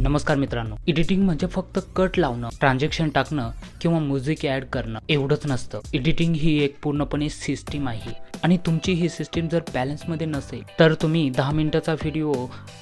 नमस्कार मित्रांनो, एडिटिंग म्हणजे फक्त कट लावणं, ट्रान्झॅक्शन टाकणं किंवा म्युझिक ॲड करणं एवढंच नसतं. एडिटिंग ही एक पूर्णपणे सिस्टीम आहे आणि तुमची ही सिस्टीम जर बॅलन्समध्ये नसेल तर तुम्ही 10 मिनिटाचा व्हिडिओ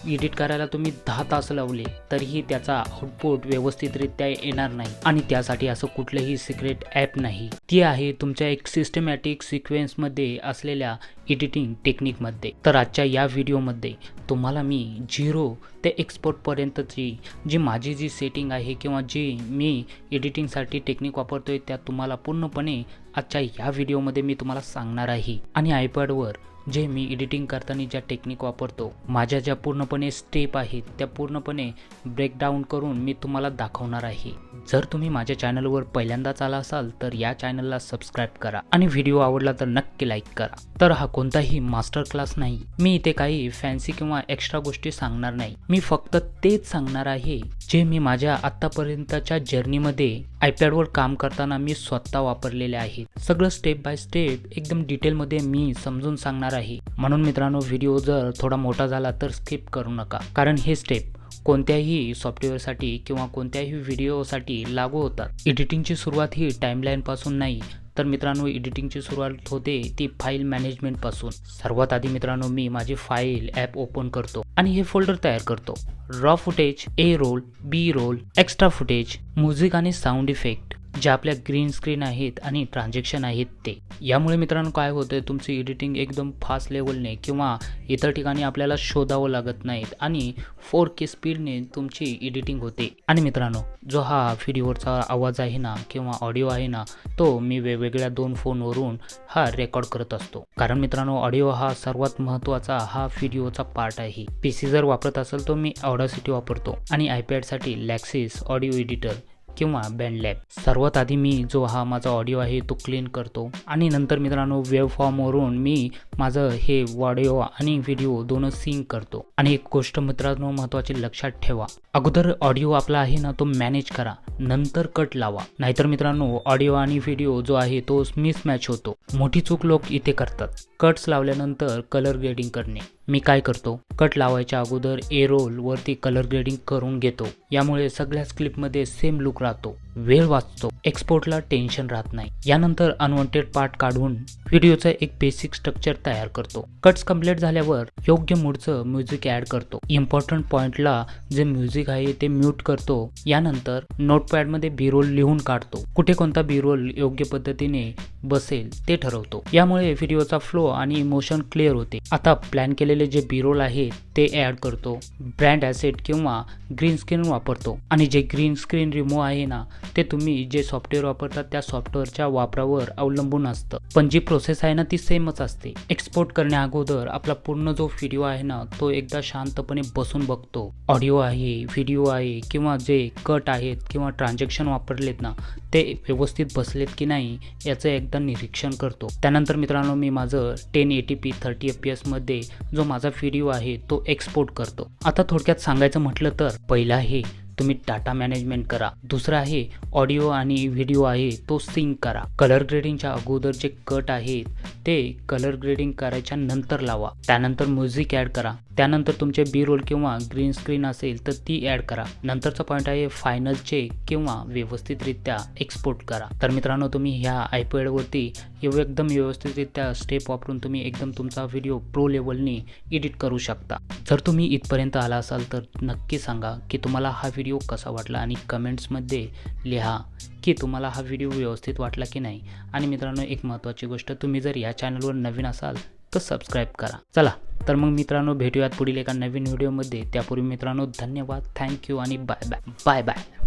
एडिट करायला तुम्ही 10 तास लावले तरीही त्याचा आउटपुट व्यवस्थितरित्या येणार नाही. आणि त्यासाठी असं कुठलंही सिक्रेट ॲप नाही, ती आहे तुमच्या एक सिस्टमॅटिक सिक्वेन्समध्ये असलेल्या एडिटिंग टेक्निकमध्ये. तर आजच्या या व्हिडिओमध्ये तुम्हाला मी 0 ते एक्सपोर्टपर्यंतची जी माझी जी सेटिंग आहे किंवा जी मी एडिटिंगसाठी टेक्निक वापरतोय त्या तुम्हाला पूर्णपणे आजच्या या व्हिडिओमध्ये मी तुम्हाला सांगणार आहे. आणि आयपॅडवर जे मी एडिटिंग करताना ज्या टेक्निक वापरतो, माझ्या ज्या पूर्णपणे स्टेप आहेत त्या पूर्णपणे ब्रेकडाऊन करून मी तुम्हाला दाखवणार आहे. जर तुम्ही माझ्या चॅनलवर पहिल्यांदाच आला असाल तर या चॅनलला सबस्क्राईब करा आणि व्हिडिओ आवडला तर नक्की लाईक करा. तर हा कोणताही मास्टर क्लास नाही, मी इथे काही फॅन्सी किंवा एक्स्ट्रा गोष्टी सांगणार नाही. मी फक्त तेच सांगणार आहे जे मी माझ्या आत्तापर्यंतच्या जर्नीमध्ये आयपॅडवर काम करताना मी स्वतः वापरलेले आहेत. सगळं स्टेप बाय स्टेप एकदम डिटेलमध्ये मी समजून सांगणार आहे. म्हणून मित्रांनो, व्हिडिओ जर थोडा मोठा झाला तर स्किप करू नका, कारण हे स्टेप कोणत्याही सॉफ्टवेअरसाठी किंवा कोणत्याही व्हिडिओसाठी लागू होतात. एडिटिंगची सुरुवात ही टाइमलाईन पासून नाही तर मित्रांनो, एडिटिंगची सुरुवात होते ती फाईल मॅनेजमेंट पासून. सर्वात आधी मित्रांनो, मी माझी फाईल ॲप ओपन करतो आणि हे फोल्डर तयार करतो. रॉ फुटेज, ए रोल, बी रोल, एक्स्ट्रा फुटेज, म्युझिक आणि साऊंड इफेक्ट, जे आपल्या ग्रीन स्क्रीन आहेत आणि ट्रान्झॅक्शन आहेत ते. यामुळे मित्रांनो काय होतं, तुमची एडिटिंग एकदम फास्ट लेवलने किंवा इतर ठिकाणी आपल्याला शोधावं लागत नाहीत आणि 4K स्पीडने तुमची एडिटिंग होते. आणि मित्रांनो, जो हा व्हिडिओवरचा आवाज आहे ना किंवा ऑडिओ आहे ना, तो मी वेगवेगळ्या 2 फोनवरून हा रेकॉर्ड करत असतो. कारण मित्रांनो, ऑडिओ हा सर्वात महत्त्वाचा हा व्हिडिओचा पार्ट आहे. PC जर वापरत असेल तर मी ऑडासिटी वापरतो आणि आयपॅडसाठी लॅक्सिस ऑडिओ एडिटर किंवा बँडलॅब. सर्वात आधी मी जो हा माझा ऑडिओ आहे तो क्लीन करतो आणि नंतर मित्रांनो वेव फॉर्मवरून मी माझं हे ऑडिओ आणि व्हिडिओ दोन सिंक करतो. आणि एक गोष्ट मित्रांनो महत्त्वाची लक्षात ठेवा, अगोदर ऑडिओ आपला आहे ना तो मॅनेज करा, नंतर कट लावा. नाहीतर मित्रांनो ऑडिओ आणि व्हिडिओ जो आहे तो मिसमॅच होतो. मोठी चूक लोक इथे करतात, कट्स लावल्यानंतर कलर ग्रेडिंग करणे. मी काय करतो, कट लावायच्या अगोदर ए रोल वरती कलर ग्रेडिंग करून घेतो. यामुळे सगळ्याच क्लिपमध्ये सेम लुक राहतो, वेळ वाचतो, एक्सपोर्टला टेन्शन राहत नाही. यानंतर अनवॉन्टेड पार्ट काढून व्हिडिओचं एक बेसिक स्ट्रक्चर तयार करतो. कट्स कंप्लीट झाल्यावर योग्य मूडचं म्युझिक ॲड करतो. इम्पॉर्टंट पॉइंटला जे म्युझिक आहे ते म्यूट करतो. यानंतर नोटपॅडमध्ये बी रोल लिहून काढतो. कुठे कोणता बी रोल योग्य पद्धतीने बसेल ते ठरवतो. यामुळे व्हिडिओचा फ्लो आणि इमोशन क्लिअर होते. आता प्लॅन केलेले जे बी रोल आहेत ते ॲड करतो. ब्रँड ॲसेट किंवा ग्रीन स्क्रीन वापरतो. आणि जे ग्रीन स्क्रीन रिमूव्ह आहे ना ते तुम्ही जे सॉफ्टवेअर वापरतात त्या सॉफ्टवेअरच्या वापरावर अवलंबून असतं, पण जी प्रोसेस आहे ना ती सेमच असते. एक्सपोर्ट करण्या अगोदर आपला पूर्ण जो व्हिडिओ आहे ना तो एकदा शांतपणे बसून बघतो. ऑडिओ आहे, व्हिडिओ आहे किंवा जे कट आहेत किंवा ट्रान्झॅक्शन वापरलेत ना ते व्यवस्थित बसलेत की नाही याचं एकदा निरीक्षण करतो. त्यानंतर मित्रांनो मी माझं 1080p 30fps मध्ये जो माझा व्हिडिओ आहे तो एक्सपोर्ट करतो. आता थोडक्यात सांगायचं म्हटलं तर पहिला आहे तुम्ही डाटा मॅनेजमेंट करा, दुसरं आहे ऑडिओ आणि व्हिडिओ आहे तो सिंक करा. कलर ग्रेडिंगच्या अगोदर जे कट आहेत ते कलर ग्रेडिंग करायच्या नंतर लावा. त्यानंतर म्युझिक ॲड करा. त्यानंतर तुमचे बी रोल किंवा ग्रीन स्क्रीन असेल तर ती ॲड करा. नंतरचा पॉईंट आहे फायनल चेक किंवा व्यवस्थितरित्या एक्सपोर्ट करा. तर मित्रांनो, तुम्ही ह्या आयपॅडवरती एकदम व्यवस्थितरित्या स्टेप वापरून तुम्ही एकदम तुमचा व्हिडिओ प्रो लेवलने एडिट करू शकता. जर तुम्ही इथपर्यंत आला असाल तर नक्की सांगा की तुम्हाला हा व्हिडिओ कसा वाटला आणि कमेंट्समध्ये लिहा की तुम्हाला हा व्हिडिओ व्यवस्थित वाटला की नाही. आणि मित्रांनो, एक महत्त्वाची गोष्ट, तुम्ही जर या चॅनलवर नवीन असाल तर सबस्क्राईब करा. चला तर मग मित्रांनो भेटूयात पुढील एका नवीन व्हिडिओमध्ये. त्यापूर्वी मित्रांनो धन्यवाद, थँक्यू आणि बाय बाय बाय बाय.